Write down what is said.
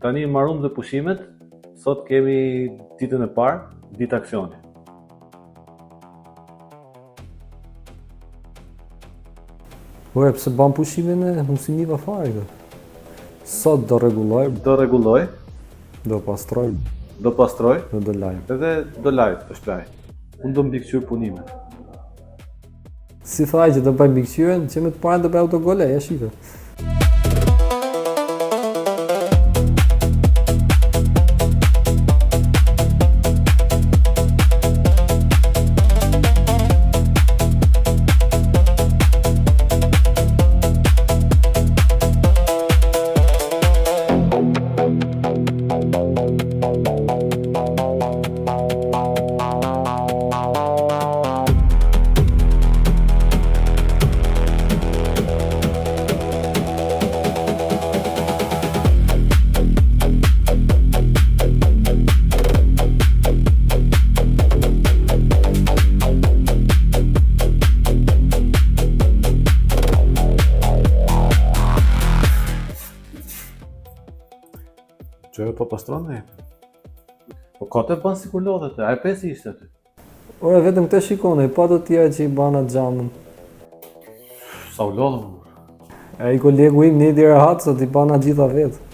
Tani mbarum dhe pushimet, sot kemi ditën e parë, ditë aksioni. Ore, pse ban pushimin e mësimiva fare këtë? Sot do rregulloj, Do rregulloj, do pastroj, do pastroj, do laj. edhe do laj, është laj. Unë do mbikëqyr punimet. Si thaj që do bëj mbikëqyrjen, që më të parë do bëj autogole, ja shiko. Që po pastron ne? Po kote bën sikur lodhet, ai pesi ishte aty. Ore, vetëm këtë shikone, pa të tjera që i bana xhamën. Sa u lodhëm. Ai kolegu im Nedi Rahat sot i bana gjitha vetë.